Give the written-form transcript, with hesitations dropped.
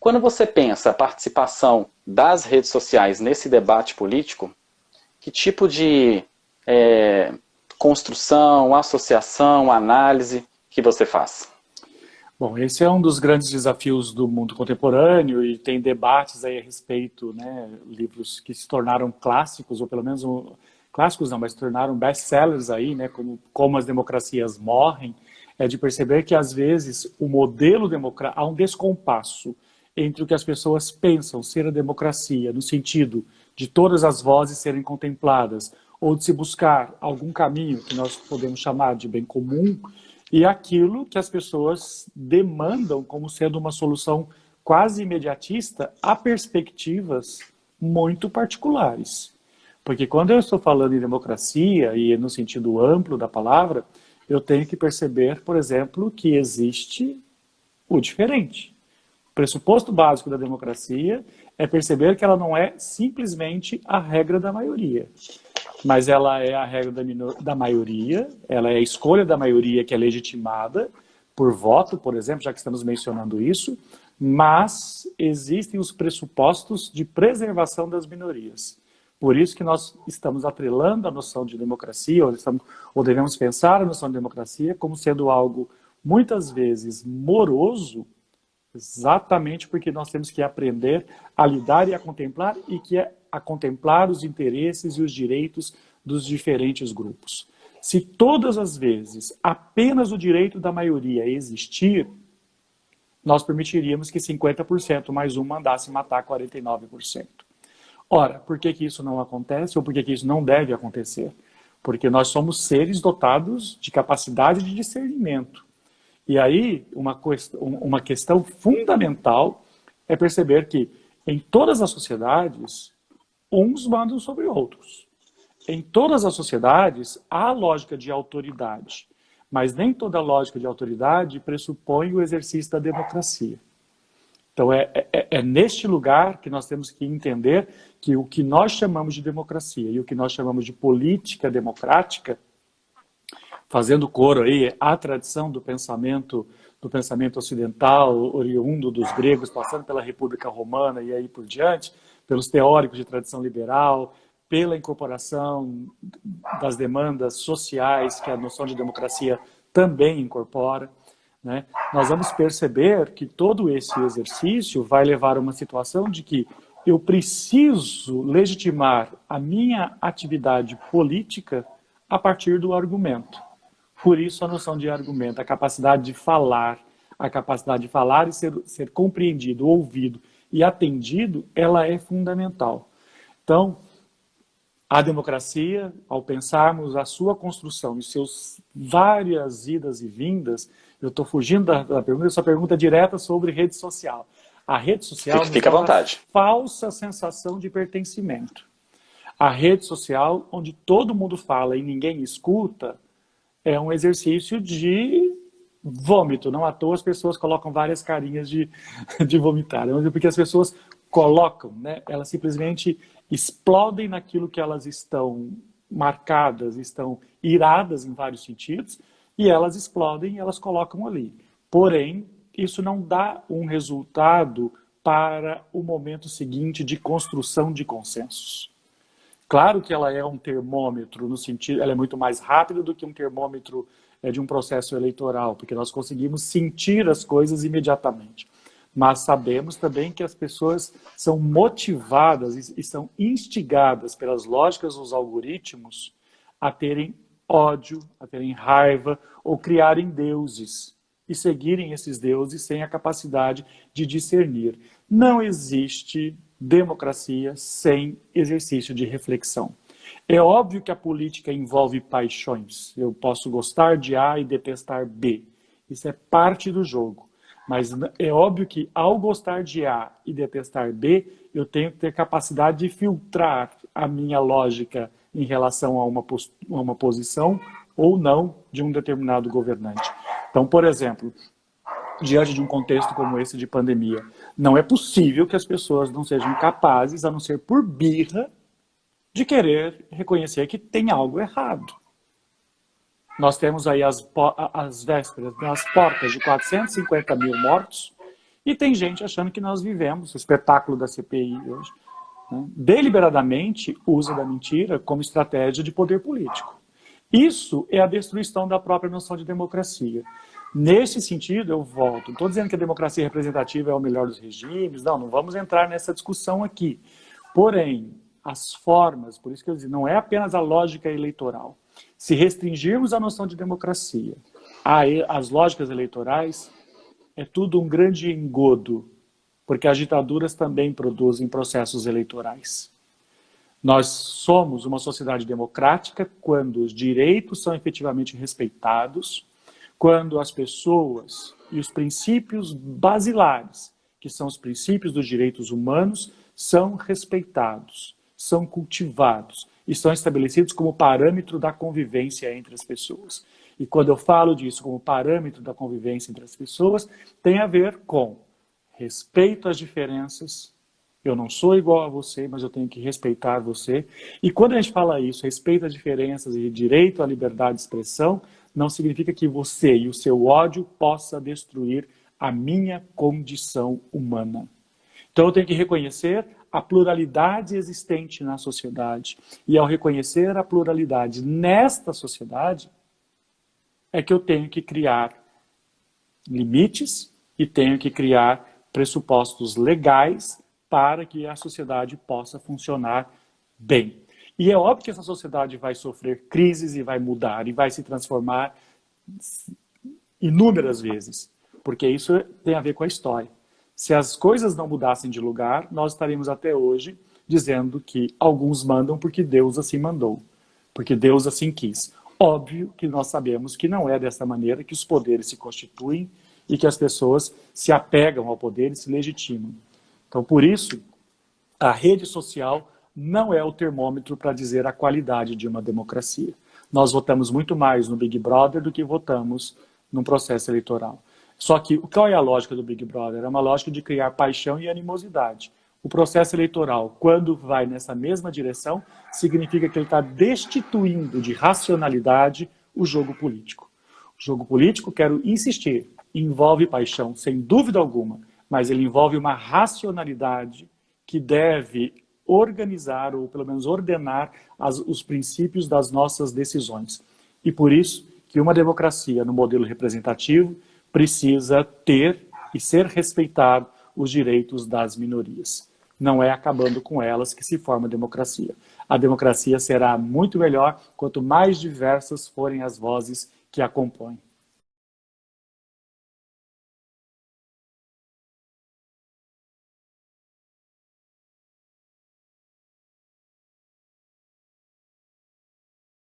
Quando você pensa a participação das redes sociais nesse debate político, que tipo de construção, associação, análise que você faz? Bom, esse é um dos grandes desafios do mundo contemporâneo e tem debates aí a respeito, né, livros que se tornaram clássicos, ou pelo menos clássicos não, mas se tornaram best-sellers aí, né, como as democracias morrem, é de perceber que às vezes o modelo democrático, há um descompasso entre o que as pessoas pensam ser a democracia, no sentido de todas as vozes serem contempladas, ou de se buscar algum caminho que nós podemos chamar de bem comum, e aquilo que as pessoas demandam como sendo uma solução quase imediatista a perspectivas muito particulares. Porque quando eu estou falando em democracia, e no sentido amplo da palavra, eu tenho que perceber, por exemplo, que existe o diferente. O pressuposto básico da democracia é perceber que ela não é simplesmente a regra da maioria, mas ela é a regra da maioria, ela é a escolha da maioria que é legitimada por voto, por exemplo, já que estamos mencionando isso, mas existem os pressupostos de preservação das minorias. Por isso que nós estamos atrelando a noção de democracia, ou devemos pensar a noção de democracia como sendo algo muitas vezes moroso, exatamente porque nós temos que aprender a lidar e a contemplar, e que é a contemplar os interesses e os direitos dos diferentes grupos. Se todas as vezes apenas o direito da maioria existir, nós permitiríamos que 50% mais um mandasse matar 49%. Ora, por que isso não acontece, ou por que isso não deve acontecer? Porque nós somos seres dotados de capacidade de discernimento. E aí, uma questão fundamental é perceber que, em todas as sociedades, uns mandam sobre outros. Em todas as sociedades, há lógica de autoridade, mas nem toda lógica de autoridade pressupõe o exercício da democracia. Então, é neste lugar que nós temos que entender que o que nós chamamos de democracia e o que nós chamamos de política democrática, fazendo coro aí à tradição do pensamento ocidental, oriundo dos gregos, passando pela República Romana e aí por diante, pelos teóricos de tradição liberal, pela incorporação das demandas sociais que a noção de democracia também incorpora, né? Nós vamos perceber que todo esse exercício vai levar a uma situação de que eu preciso legitimar a minha atividade política a partir do argumento. Por isso a noção de argumento, a capacidade de falar e ser compreendido, ouvido e atendido, ela é fundamental. Então, a democracia, ao pensarmos a sua construção e seus várias idas e vindas, eu estou fugindo da pergunta, essa pergunta é direta sobre rede social. A rede social Fica à vontade. Falsa sensação de pertencimento. A rede social, onde todo mundo fala e ninguém escuta, é um exercício de vômito. Não à toa as pessoas colocam várias carinhas de vomitar. Porque as pessoas colocam, né? Elas simplesmente explodem naquilo que elas estão marcadas, estão iradas em vários sentidos, e elas explodem e elas colocam ali. Porém, isso não dá um resultado para o momento seguinte de construção de consensos. Claro que ela é um termômetro, no sentido, ela é muito mais rápida do que um termômetro de um processo eleitoral, porque nós conseguimos sentir as coisas imediatamente. Mas sabemos também que as pessoas são motivadas e são instigadas pelas lógicas dos algoritmos a terem ódio, a terem raiva ou criarem deuses e seguirem esses deuses sem a capacidade de discernir. Não existe democracia sem exercício de reflexão. É óbvio que a política envolve paixões. Eu posso gostar de A e detestar B. Isso é parte do jogo. Mas é óbvio que ao gostar de A e detestar B, eu tenho que ter capacidade de filtrar a minha lógica em relação a uma posição ou não de um determinado governante. Então, por exemplo, diante de um contexto como esse de pandemia, não é possível que as pessoas não sejam capazes, a não ser por birra, de querer reconhecer que tem algo errado. Nós temos aí as vésperas, as portas de 450 mil mortos, E tem gente achando que nós vivemos o espetáculo da CPI hoje, né, deliberadamente usa da mentira como estratégia de poder político. Isso é a destruição da própria noção de democracia. Nesse sentido, eu volto. Não estou dizendo que a democracia representativa é o melhor dos regimes, não vamos entrar nessa discussão aqui. Porém, as formas, por isso que eu digo, não é apenas a lógica eleitoral. Se restringirmos a noção de democracia às lógicas eleitorais, é tudo um grande engodo, porque as ditaduras também produzem processos eleitorais. Nós somos uma sociedade democrática quando os direitos são efetivamente respeitados, quando as pessoas e os princípios basilares, que são os princípios dos direitos humanos, são respeitados, são cultivados e são estabelecidos como parâmetro da convivência entre as pessoas. E quando eu falo disso como parâmetro da convivência entre as pessoas, tem a ver com respeito às diferenças. Eu não sou igual a você, mas eu tenho que respeitar você. E quando a gente fala isso, respeito às diferenças e direito à liberdade de expressão, não significa que você e o seu ódio possa destruir a minha condição humana. Então eu tenho que reconhecer a pluralidade existente na sociedade. E ao reconhecer a pluralidade nesta sociedade, é que eu tenho que criar limites e tenho que criar pressupostos legais para que a sociedade possa funcionar bem. E é óbvio que essa sociedade vai sofrer crises e vai mudar e vai se transformar inúmeras vezes, porque isso tem a ver com a história. Se as coisas não mudassem de lugar, nós estaríamos até hoje dizendo que alguns mandam porque Deus assim mandou, porque Deus assim quis. Óbvio que nós sabemos que não é dessa maneira que os poderes se constituem e que as pessoas se apegam ao poder e se legitimam. Então, por isso, a rede social não é o termômetro para dizer a qualidade de uma democracia. Nós votamos muito mais no Big Brother do que votamos num processo eleitoral. Só que qual é a lógica do Big Brother? É uma lógica de criar paixão e animosidade. O processo eleitoral, quando vai nessa mesma direção, significa que ele está destituindo de racionalidade o jogo político. O jogo político, quero insistir, envolve paixão, sem dúvida alguma, mas ele envolve uma racionalidade que deve organizar, ou pelo menos ordenar, os princípios das nossas decisões. E por isso que uma democracia no modelo representativo precisa ter e ser respeitado os direitos das minorias. Não é acabando com elas que se forma a democracia. A democracia será muito melhor quanto mais diversas forem as vozes que a compõem.